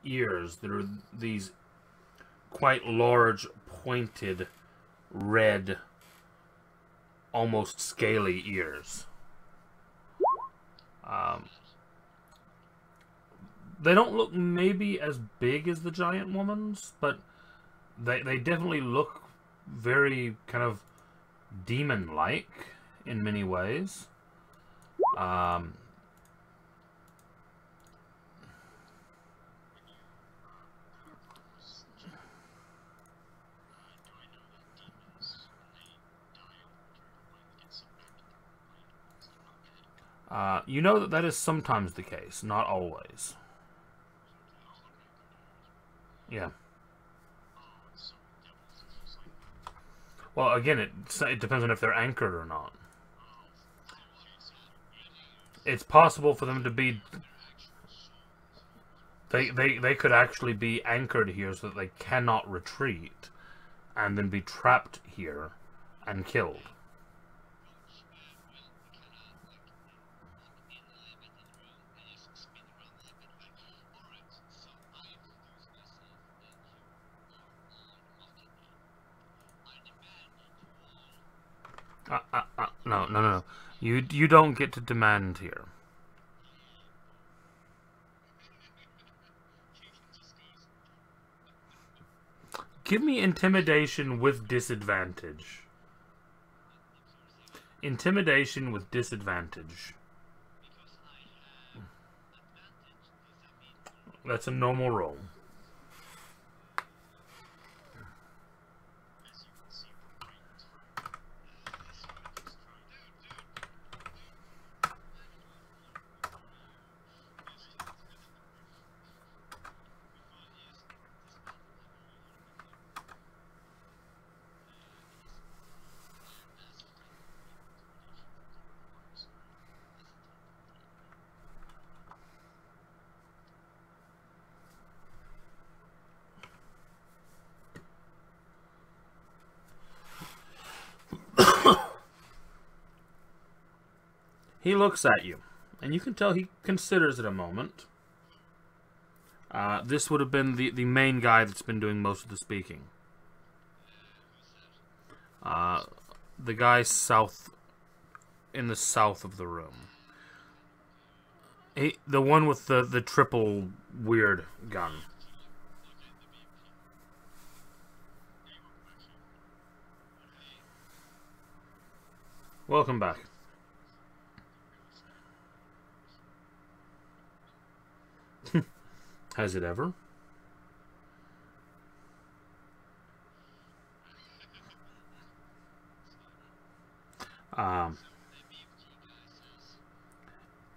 ears that are these quite large, pointed, red, almost scaly ears. They don't look maybe as big as the giant woman's, but they definitely look very kind of demon-like in many ways. You know that that is sometimes the case, not always. Yeah. Well, again, it depends on if they're anchored or not. It's possible for them to be... They could actually be anchored here so that they cannot retreat and then be trapped here and killed. No. You don't get to demand here. Give me intimidation with disadvantage. Intimidation with disadvantage. That's a normal roll. He looks at you, and you can tell he considers it a moment. This would have been the main guy that's been doing most of the speaking. The guy in the south of the room. The one with the triple weird gun. Welcome back. Has it ever?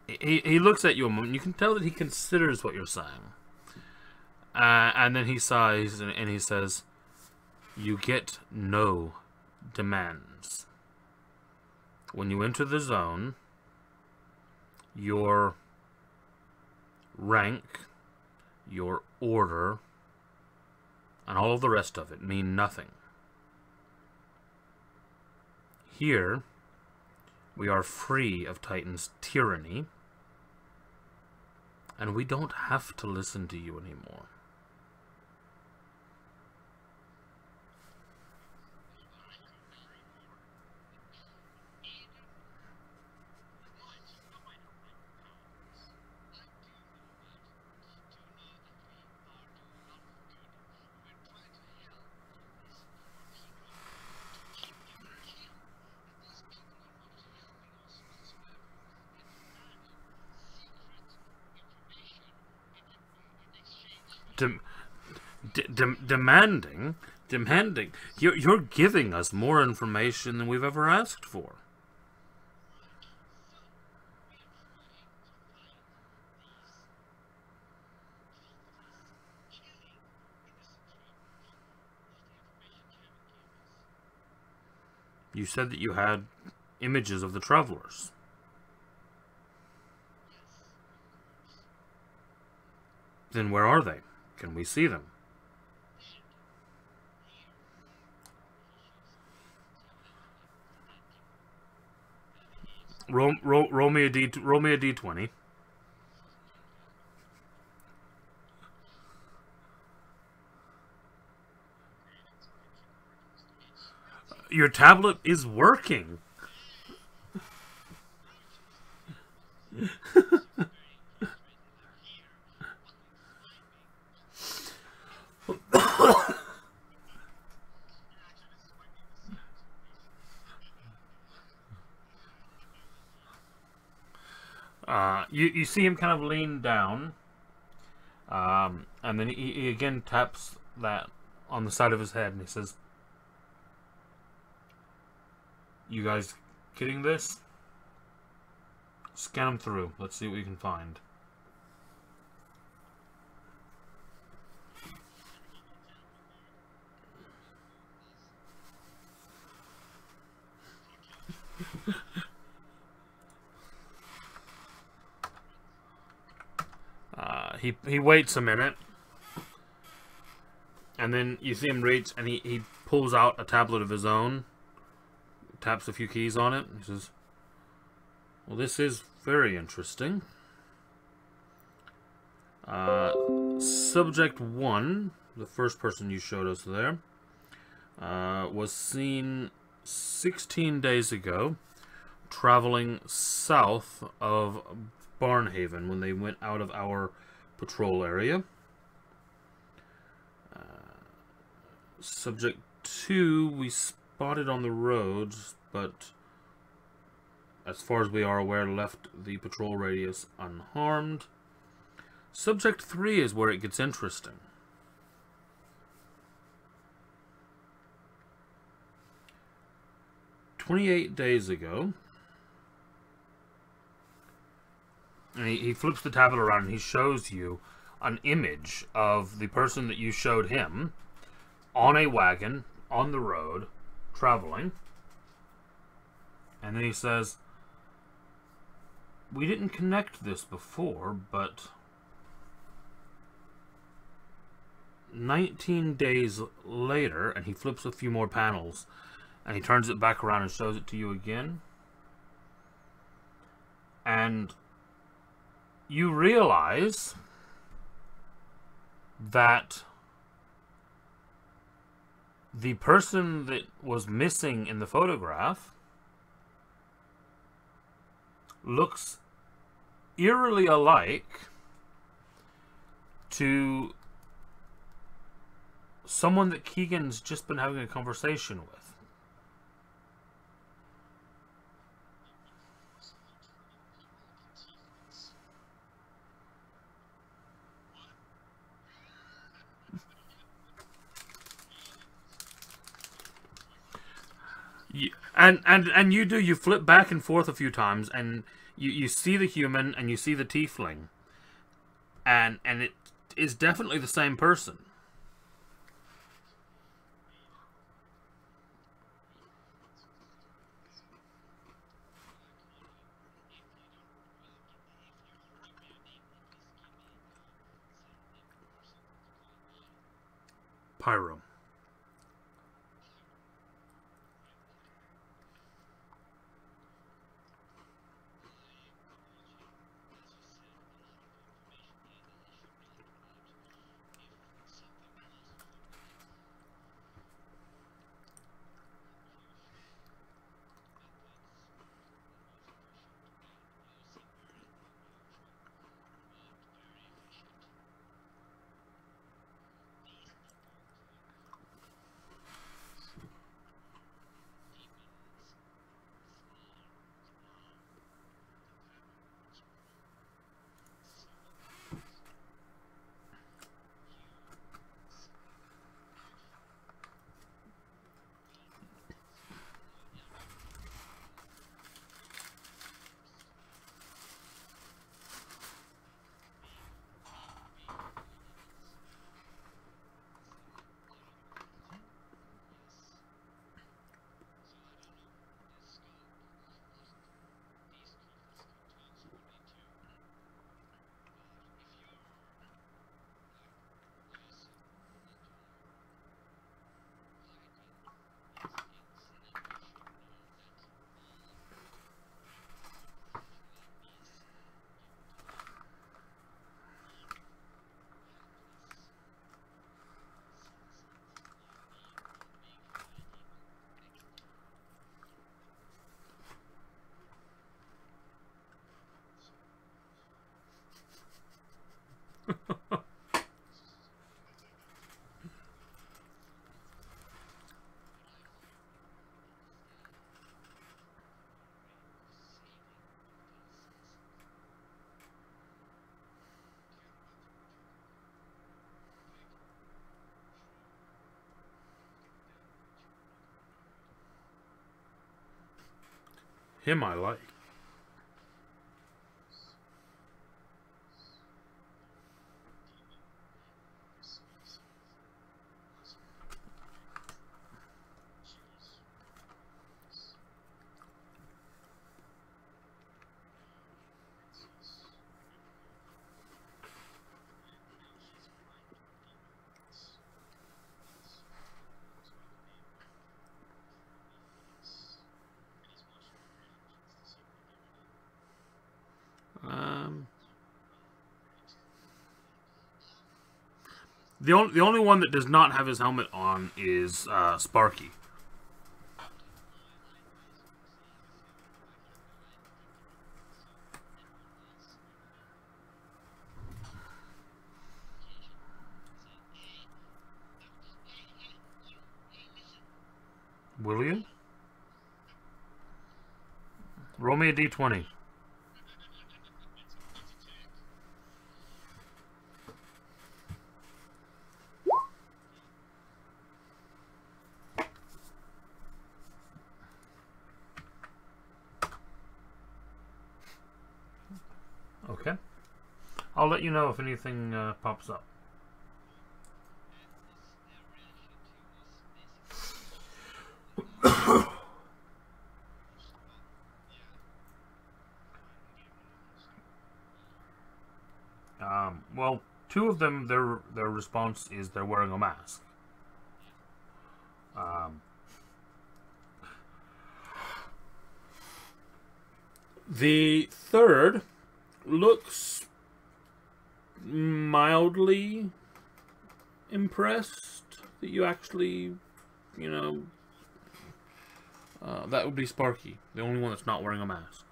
He looks at you a moment. You can tell that he considers what you're saying. And then he sighs and he says, "You get no demands. When you enter the zone, your rank, your order, and all of the rest of it mean nothing. Here, we are free of Titan's tyranny, and we don't have to listen to you anymore." Demanding. You're giving us more information than we've ever asked for. You said that you had images of the travelers. Then where are they? Can we see them? Roll me a d20. Your tablet is working. You see him kind of lean down, and then he again taps that on the side of his head, and he says, "You guys getting this? Scan them through. Let's see what we can find." He waits a minute, and then you see him reach, and he pulls out a tablet of his own, taps a few keys on it, and he says, "Well, this is very interesting. Subject 1, the first person you showed us there, was seen 16 days ago traveling south of Barnhaven when they went out of our patrol area. Subject 2 we spotted on the roads, but as far as we are aware left the patrol radius unharmed. Subject 3 is where it gets interesting. "28 days ago," and he flips the tablet around and he shows you an image of the person that you showed him on a wagon, on the road, traveling. And then he says, "We didn't connect this before, but 19 days later," and he flips a few more panels, and he turns it back around and shows it to you again. And you realize that the person that was missing in the photograph looks eerily alike to someone that Keegan's just been having a conversation with. And you flip back and forth a few times, and you see the human and you see the tiefling, and it is definitely the same person. Pyro. Him I like. The only one that does not have his helmet on is Sparky. Will you? Roll me a d20. Okay. I'll let you know if anything pops up. Well, two of them, their response is they're wearing a mask. The third looks mildly impressed that you actually, you know, that would be Sparky, the only one that's not wearing a mask.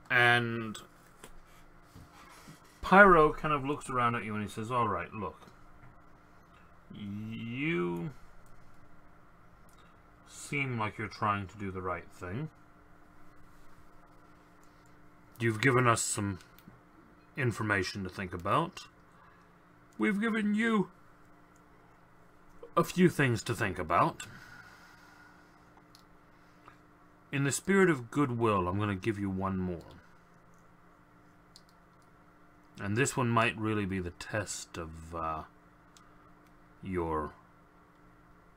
And Pyro kind of looks around at you and he says, all right, look. You seem like you're trying to do the right thing. You've given us some information to think about. We've given you a few things to think about. In the spirit of goodwill, I'm going to give you one more. And this one might really be the test of your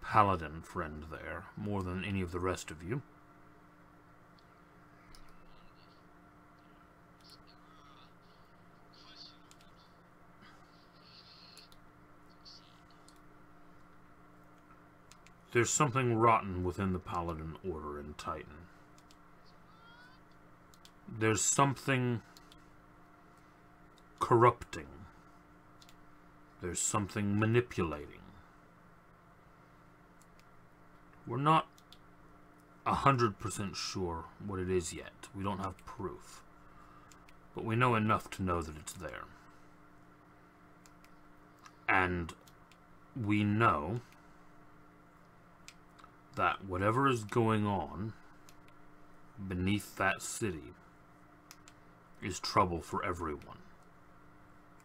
paladin friend there, more than any of the rest of you. There's something rotten within the Paladin Order in Titan. There's something corrupting. There's something manipulating. We're not 100% sure what it is yet. We don't have proof. But we know enough to know that it's there. And we know that whatever is going on beneath that city is trouble for everyone,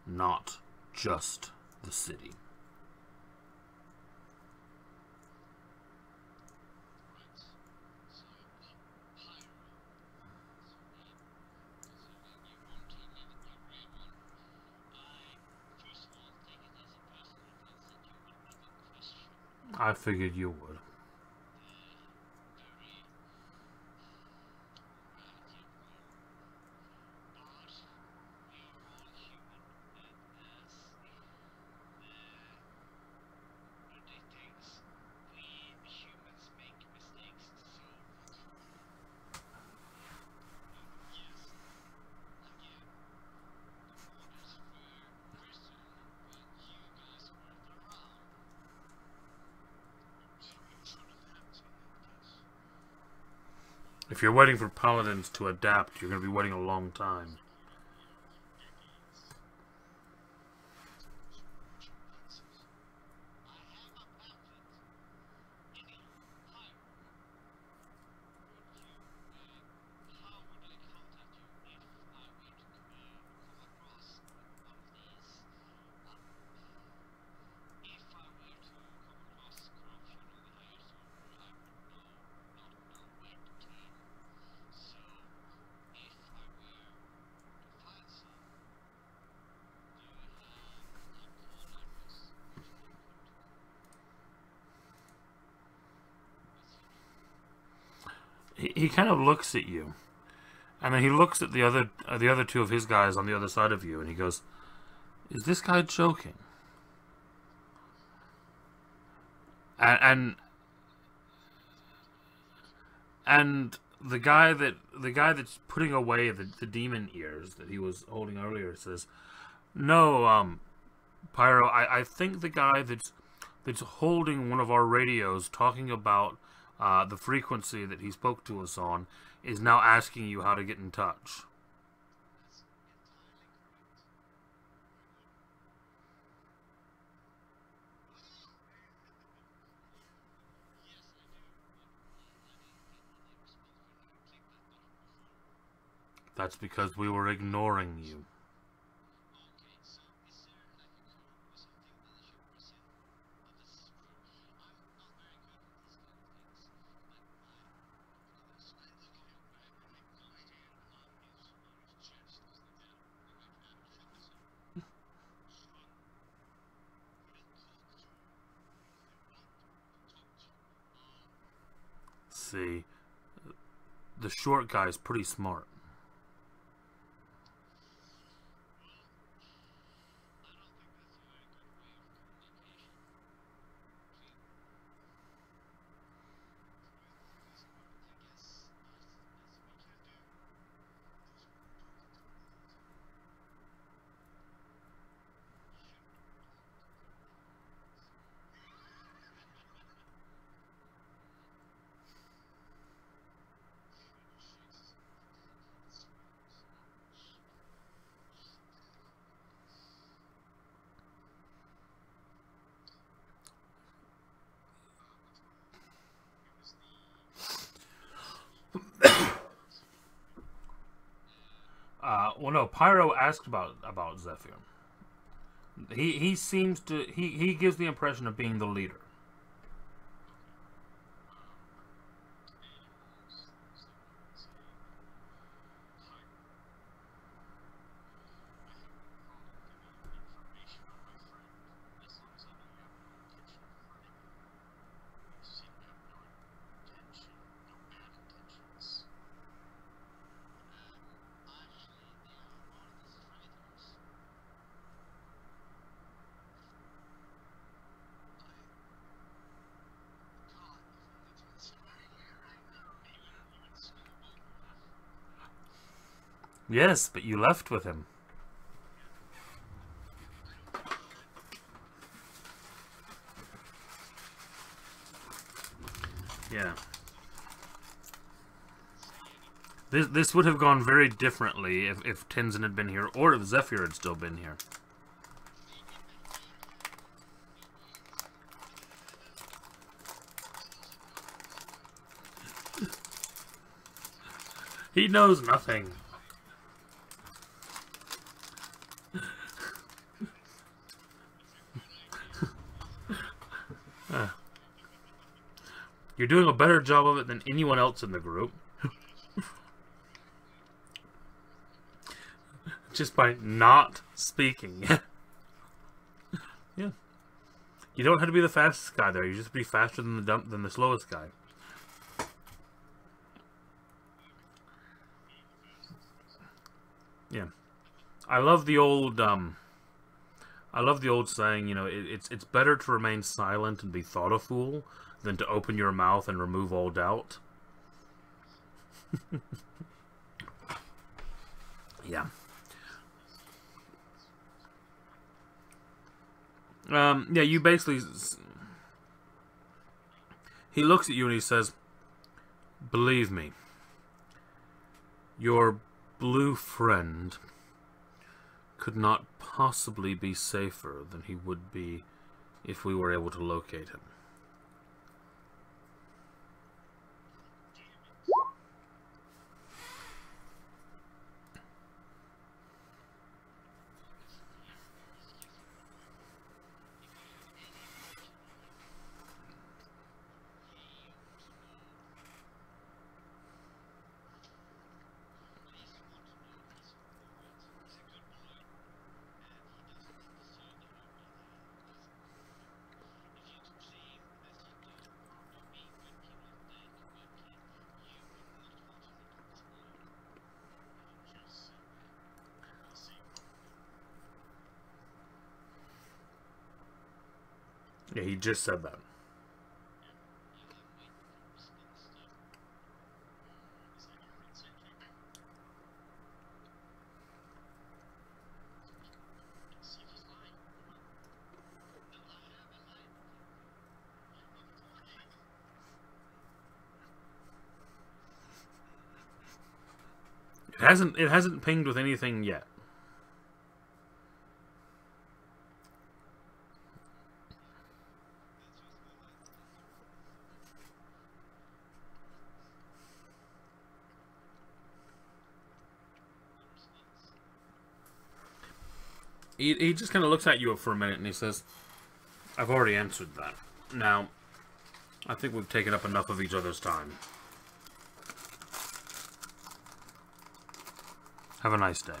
not just the city. I figured you would. If you're waiting for paladins to adapt, you're going to be waiting a long time. He kind of looks at you, and then he looks at the other two of his guys on the other side of you, and he goes, "Is this guy joking?" And the guy that's putting away the demon ears that he was holding earlier says, "No, Pyro, I think the guy that's holding one of our radios talking about the frequency that he spoke to us on is now asking you how to get in touch." That's because we were ignoring you. See, the short guy's pretty smart. Well, no. Pyro asked about Zephyr. He seems to he gives the impression of being the leader. Yes, but you left with him. Yeah. This would have gone very differently if Tenzin had been here, or if Zephyr had still been here. He knows nothing. You're doing a better job of it than anyone else in the group. Just by not speaking. Yeah. You don't have to be the fastest guy there. You just be faster than the slowest guy. Yeah. I love the old saying, you know, it's better to remain silent and be thought a fool than to open your mouth and remove all doubt. Yeah. Yeah, you basically... He looks at you and he says, "Believe me, Your blue friend could not possibly be safer than he would be if we were able to locate him. Yeah, he just said that. It hasn't pinged with anything yet. He just kind of looks at you for a minute and he says, I've already answered that. Now, I think we've taken up enough of each other's time. Have a nice day.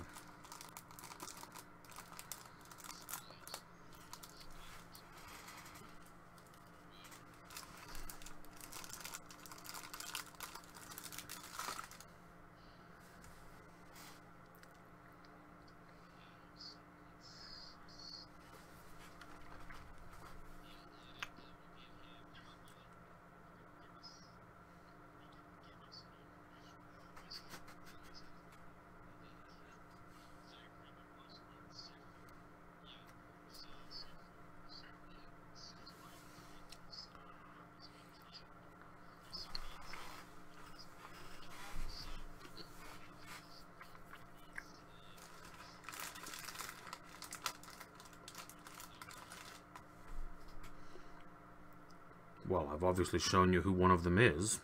Well, I've obviously shown you who one of them is.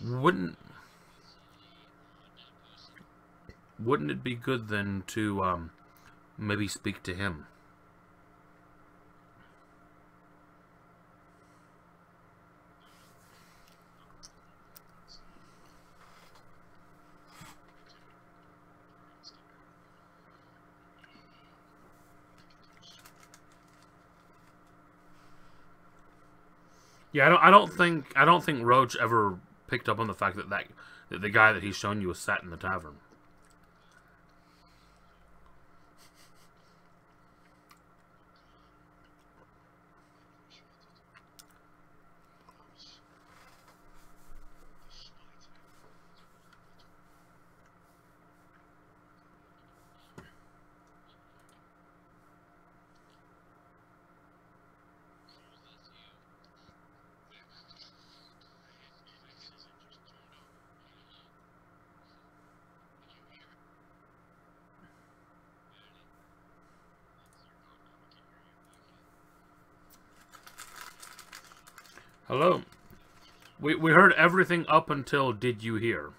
Wouldn't it be good then to maybe speak to him? Yeah, I don't think Roach ever picked up on the fact that the guy that he's shown you was sat in the tavern. Hello. We heard everything up until did you hear?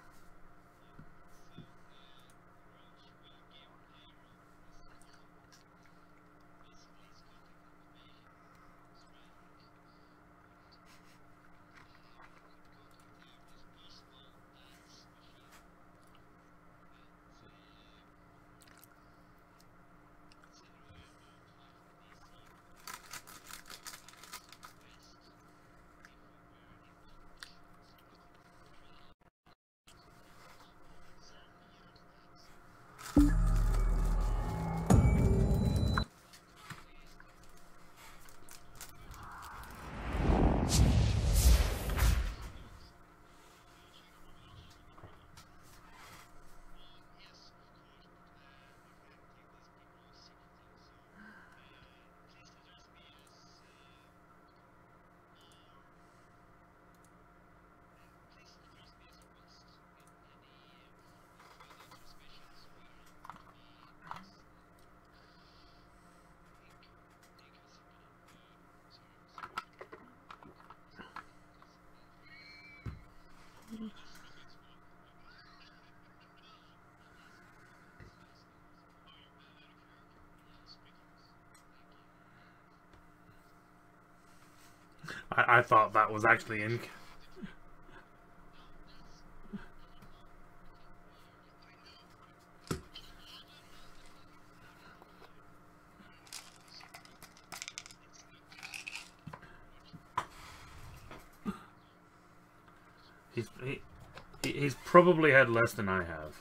I thought that was actually in. He's probably had less than I have.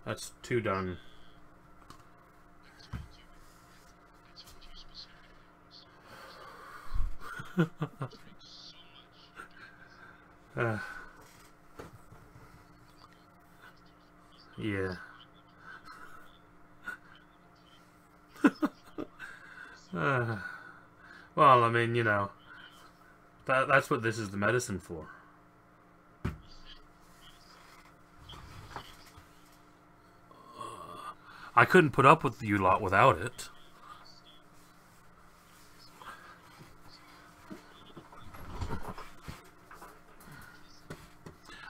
That's 2 done. Yeah. Well, I mean, you know, that's what this is the medicine for. I couldn't put up with you lot without it.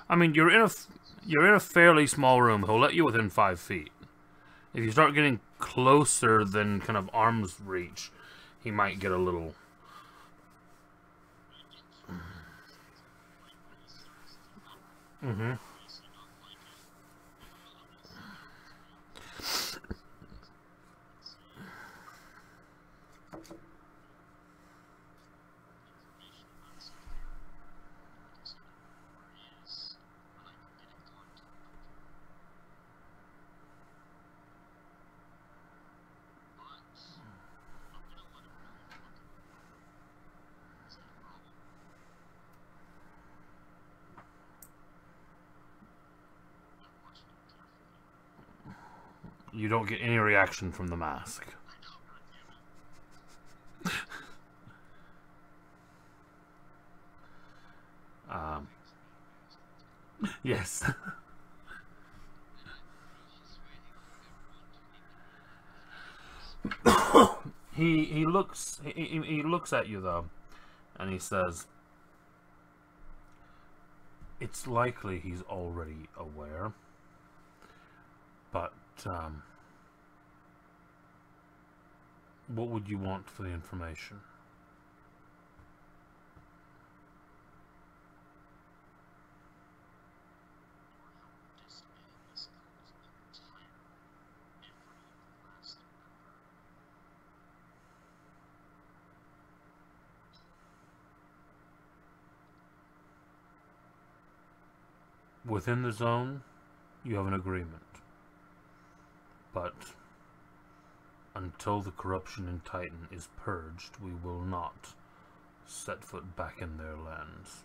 I mean, you're in a fairly small room. He'll let you within 5 feet. If you start getting closer than kind of arm's reach, he might get a little. Mm-hmm. You don't get any reaction from the mask. Yes. he looks at you though, and he says, "It's likely he's already aware, but what would you want for the information?" Within the zone, you have an agreement. But until the corruption in Titan is purged, we will not set foot back in their lands.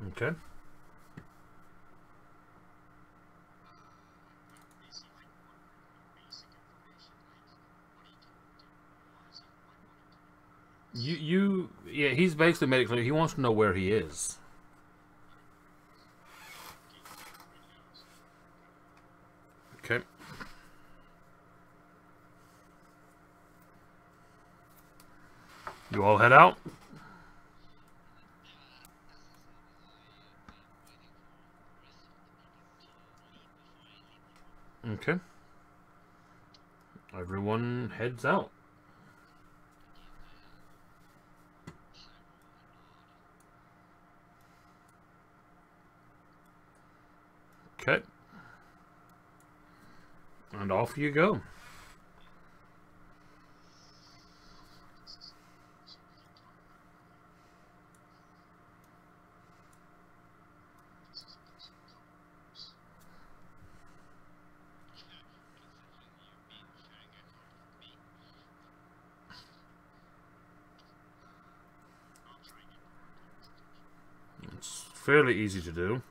Okay. Yeah, he's basically made it clear he wants to know where he is. Okay. You all head out? Okay. Everyone heads out. Okay. And off you go. It's fairly easy to do.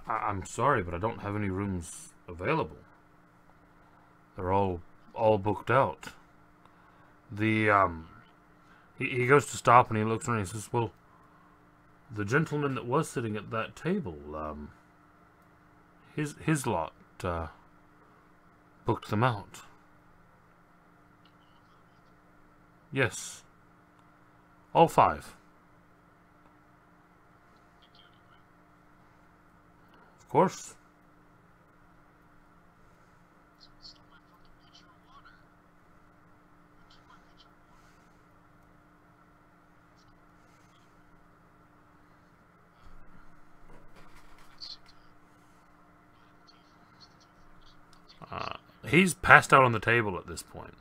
I'm sorry, but I don't have any rooms available. They're all booked out. The he goes to stop and he looks around and he says, "Well, the gentleman that was sitting at that table, his lot booked them out." Yes. All 5. Of course. He's passed out on the table at this point.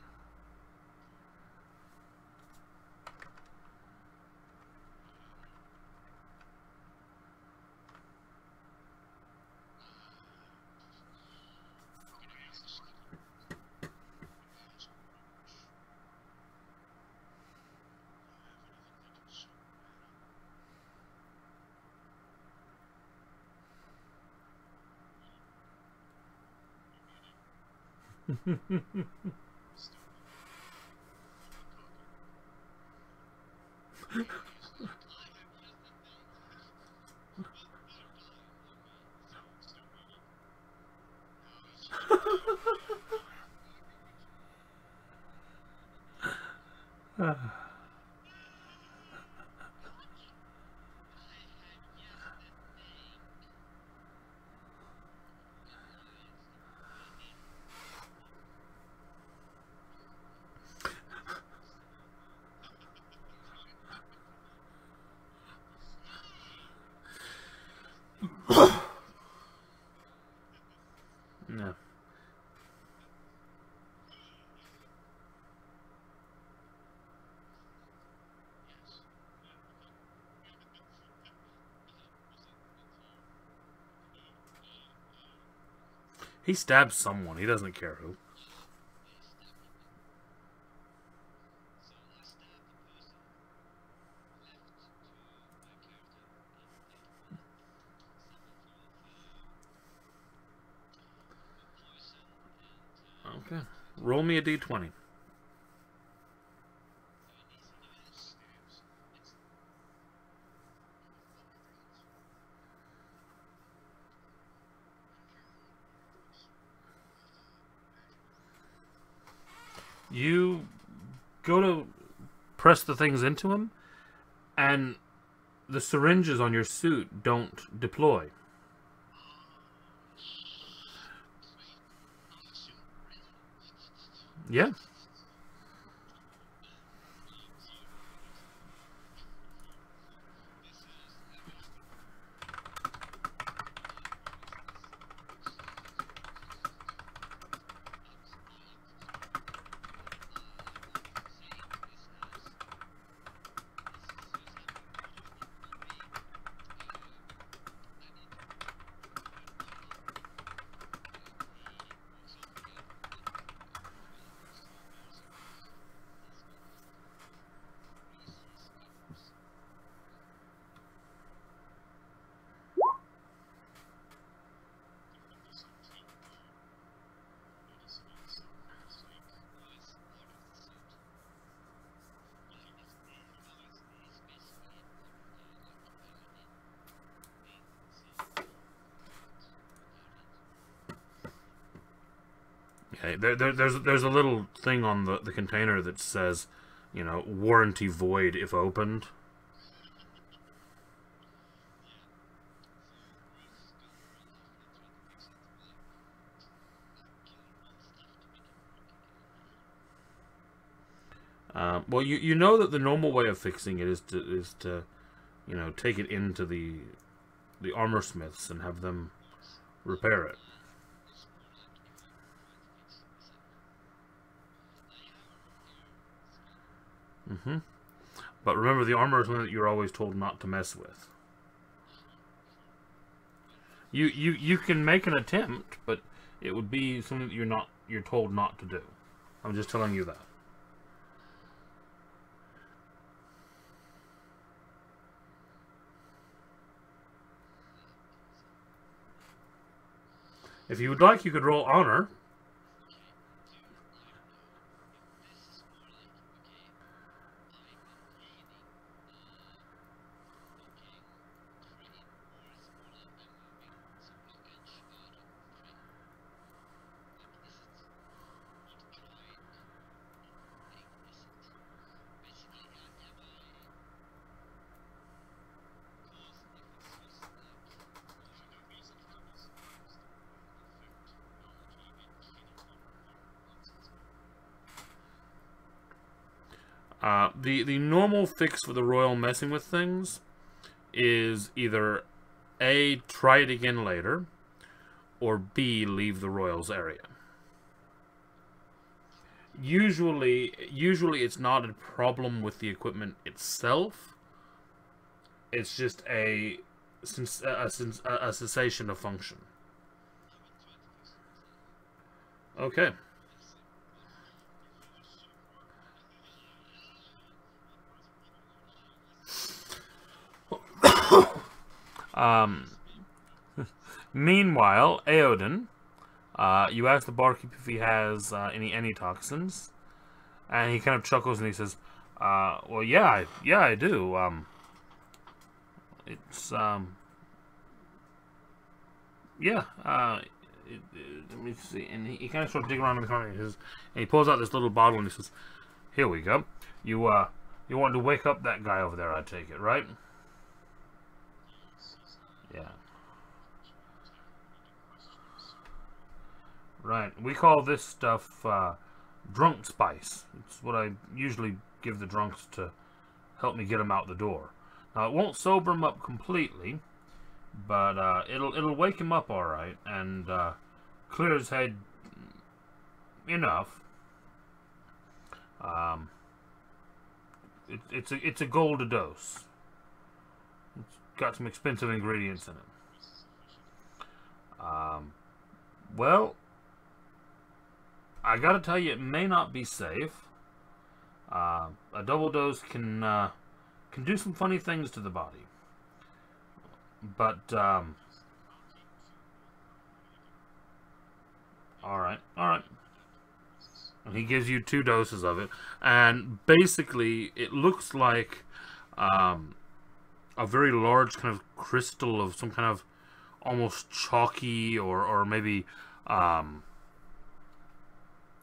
No. He stabs someone. He doesn't care who. Okay. Roll me a d20. You go to press the things into him, and the syringes on your suit don't deploy. Yeah. Okay. There's a little thing on the container that says, you know, warranty void if opened. Well, you know that the normal way of fixing it is to you know, take it into the armor smiths and have them repair it. But remember, the armor is one that you're always told not to mess with. You can make an attempt, but it would be something that you're told not to do. I'm just telling you that. If you would like, you could roll honor. The normal fix for the royal messing with things is either A, try it again later, or B, leave the royals area. Usually it's not a problem with the equipment itself. It's just a cessation of function. Okay. Meanwhile, Aoden, you ask the barkeep if he has any toxins, and he kind of chuckles and he says, "Well, yeah, I do. It's yeah. Let me see." And he kind of starts digging around in the corner, and he pulls out this little bottle and he says, "Here we go. You want to wake up that guy over there? I take it, right?" Yeah. Right. We call this stuff drunk spice. It's what I usually give the drunks to help me get them out the door. Now, it won't sober him up completely, but it'll wake him up all right and clear his head enough. It's a gold a dose. It's got some expensive ingredients in it. Well, I gotta tell you, it may not be safe. A double dose can do some funny things to the body. But all right. And he gives you 2 doses of it, and basically, it looks like a very large kind of crystal of some kind of almost chalky or maybe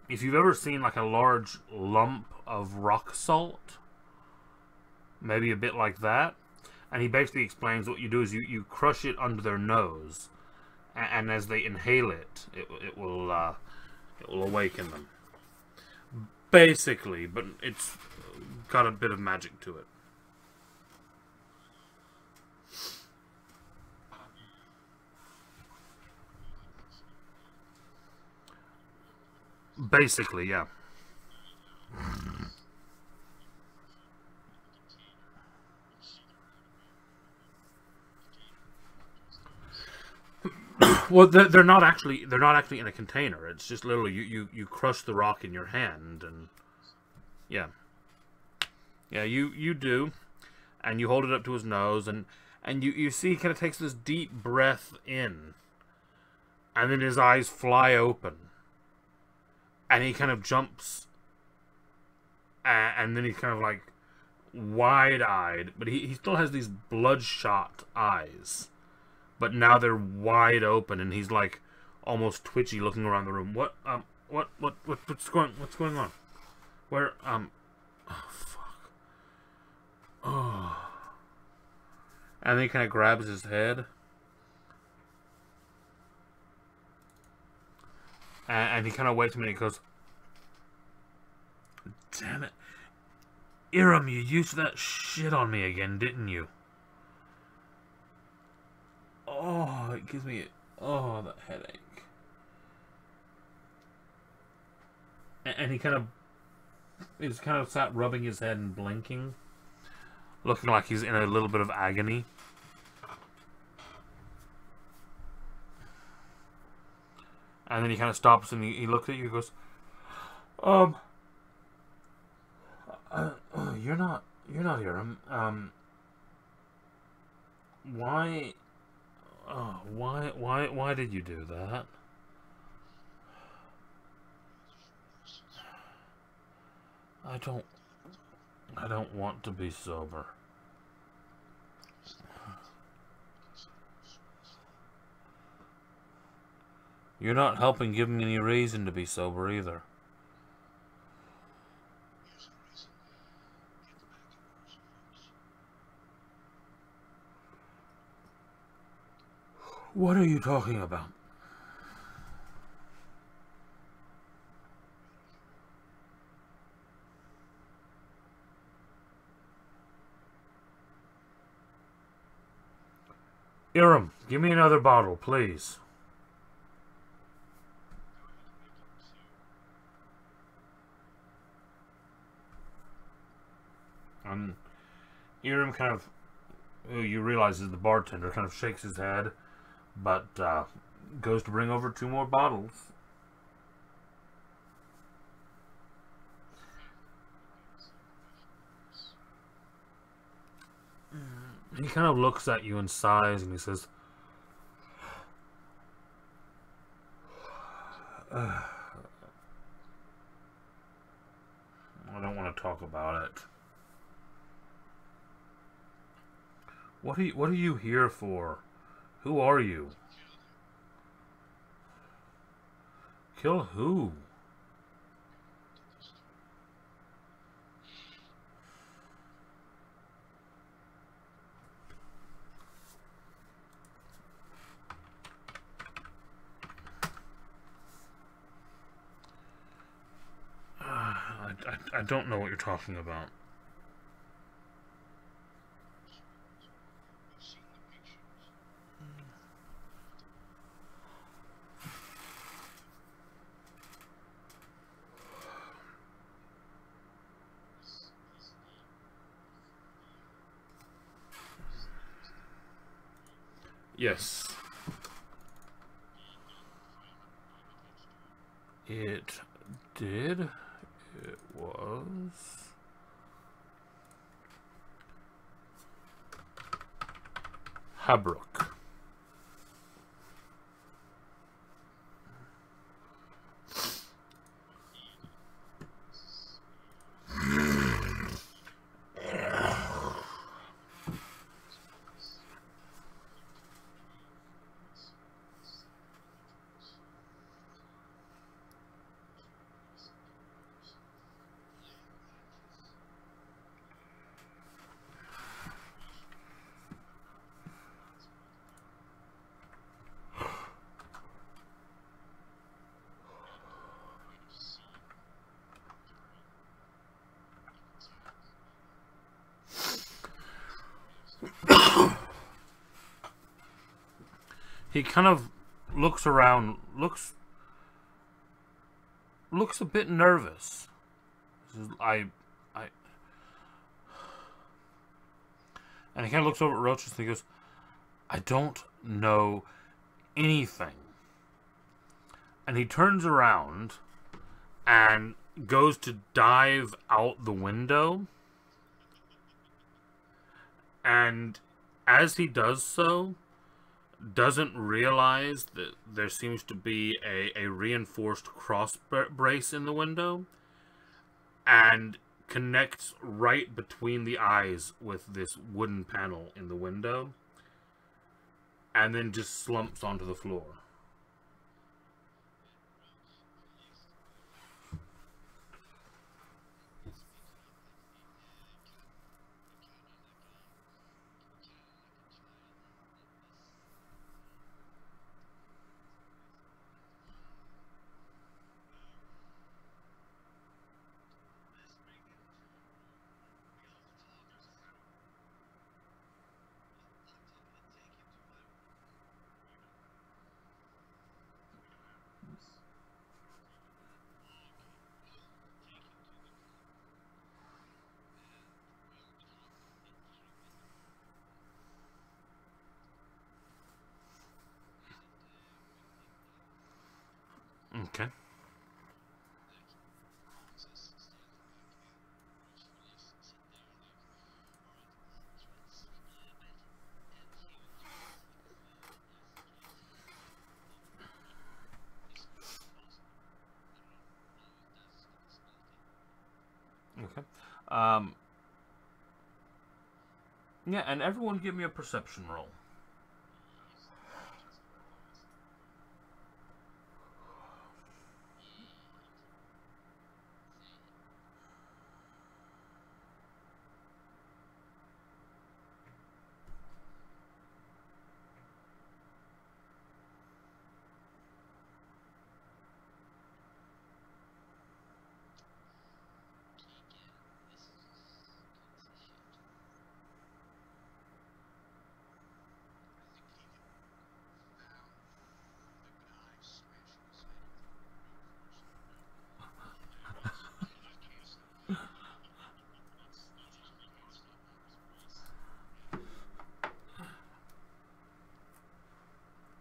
if you've ever seen like a large lump of rock salt, maybe a bit like that. And he basically explains what you do is you crush it under their nose, and as they inhale it, it will awaken them. Basically, but it's got a bit of magic to it. Basically, yeah. Well, they're not actually in a container. It's just literally you crush the rock in your hand, and yeah, you do, and you hold it up to his nose, and you see he kind of takes this deep breath in, and then his eyes fly open, and he kind of jumps, and then he's kind of like wide-eyed, but he still has these bloodshot eyes. But now they're wide open, and he's like almost twitchy, looking around the room. What's going on? Where, oh, fuck. Oh. And then he kind of grabs his head. And he kind of waits a minute and he goes, damn it. Iram, you used that shit on me again, didn't you? Oh, it gives me... Oh, that headache. And he kind of... He's kind of sat rubbing his head and blinking. Looking like he's in a little bit of agony. And then he kind of stops and he looks at you and goes, you're not Iram. Why did you do that? I don't want to be sober. You're not helping give me any reason to be sober either. What are you talking about? Iram, give me another bottle, please. Iram kind of, who you realize is the bartender, kind of shakes his head, but goes to bring over 2 more bottles. He kind of looks at you and sighs, and he says, I don't want to talk about it. What are you here for? Who are you? Kill who? I don't know what you're talking about. Yes. It did. It was... Habrook. He kind of looks around, looks a bit nervous. And he kind of looks over at Roaches and he goes, I don't know anything. And he turns around and goes to dive out the window. And as he does so, doesn't realize that there seems to be a reinforced cross brace in the window, and connects right between the eyes with this wooden panel in the window, and then just slumps onto the floor. Okay. Okay. Um, yeah, and everyone give me a perception roll.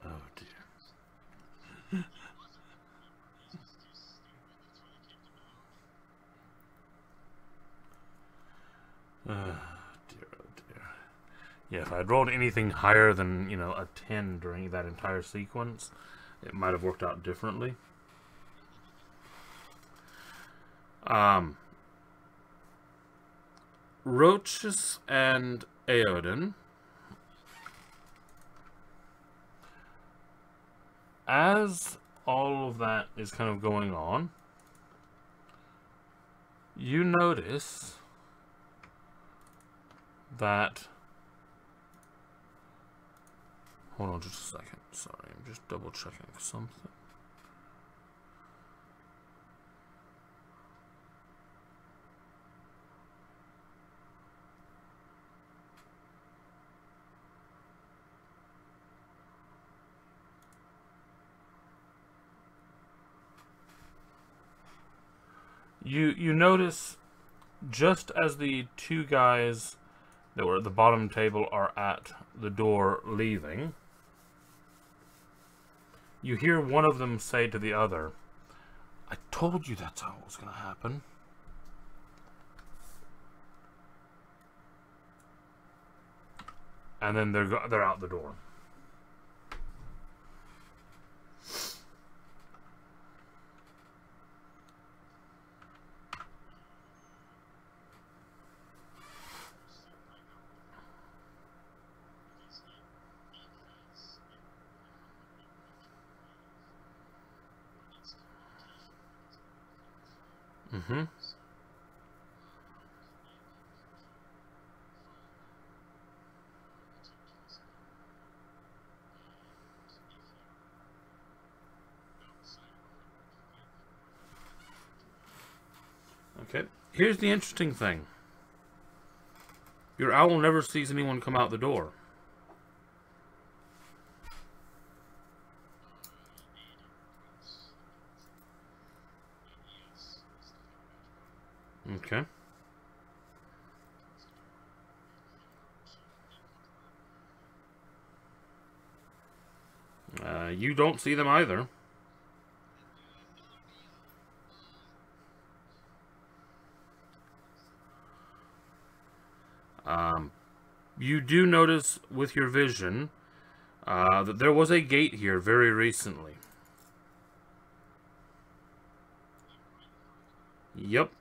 Oh dear. Dear, oh dear. Yeah, if I'd rolled anything higher than, a 10 during that entire sequence, it might have worked out differently. Roaches and Aoden, as all of that is kind of going on, you notice that... Hold on just a second. Sorry, I'm just double checking something. You notice, just as the two guys that were at the bottom table are at the door leaving, you hear one of them say to the other, "I told you that's how it was going to happen." And then they're out the door. Mm-hmm. Okay. Here's the interesting thing. Your owl never sees anyone come out the door. Okay. You don't see them either. You do notice with your vision that there was a gate here very recently. Yep.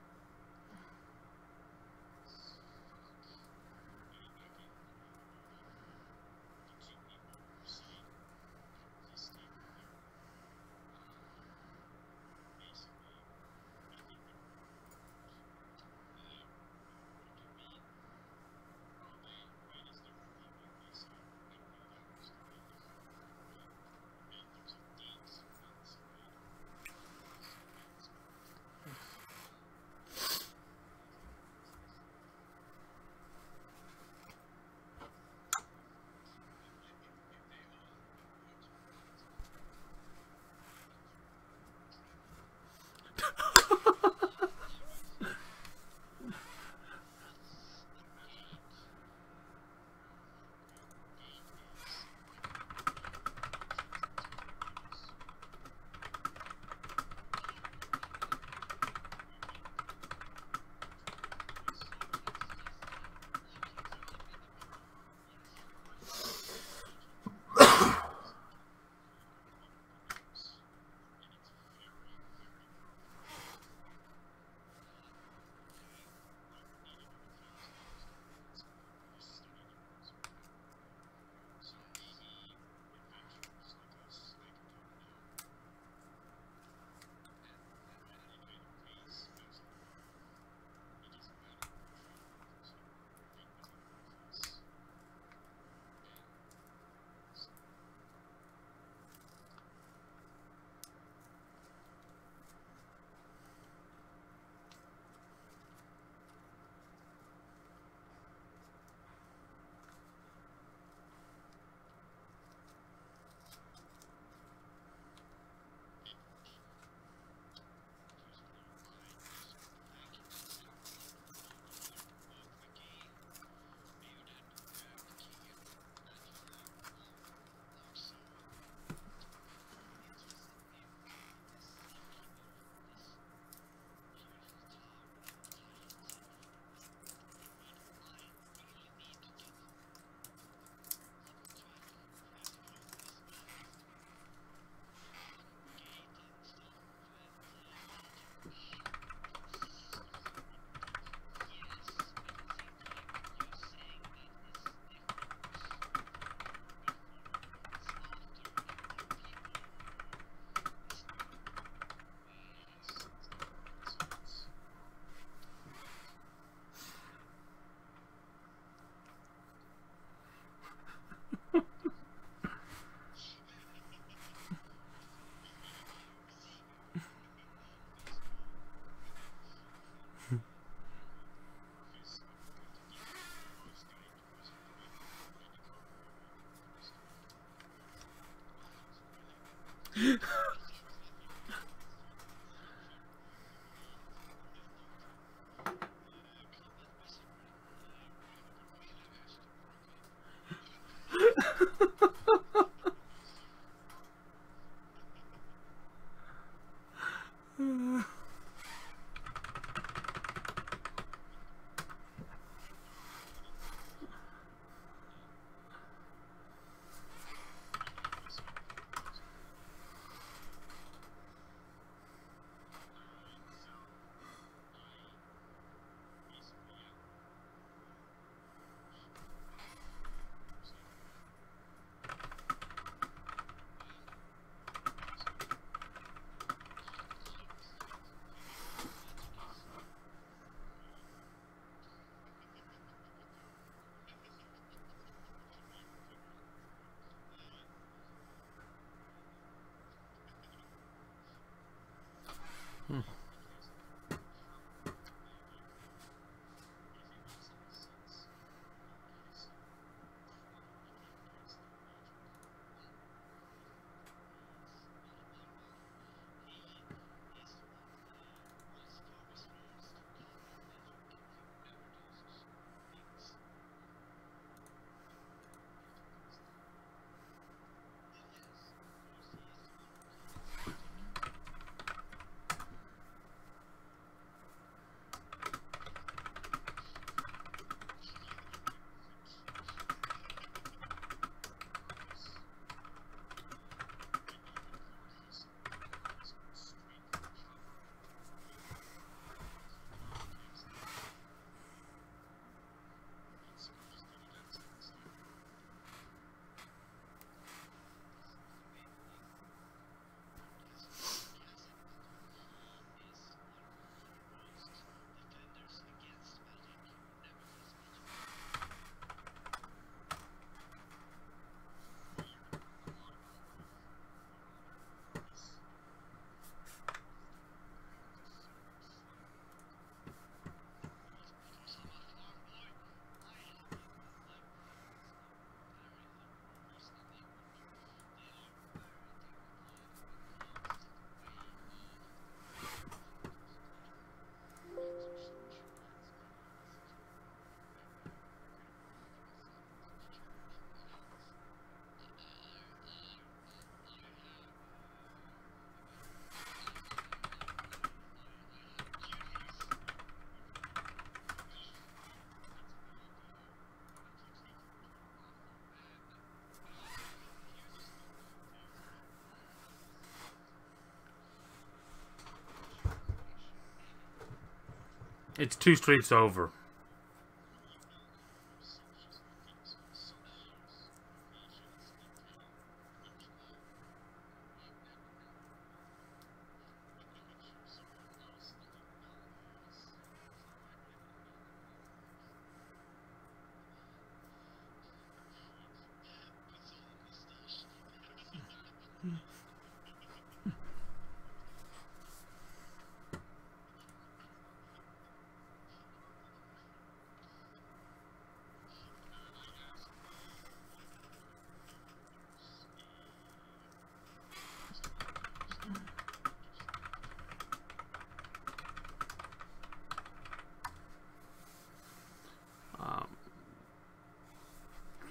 It's 2 streets over.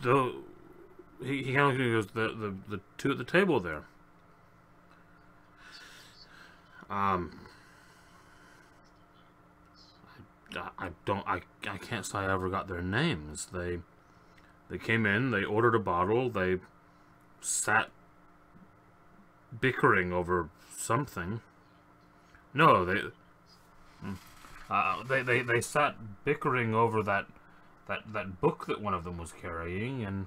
So he kind of goes, the two at the table there. I can't say I ever got their names. They came in, they ordered a bottle, they sat bickering over something. No, they sat bickering over that book that one of them was carrying, and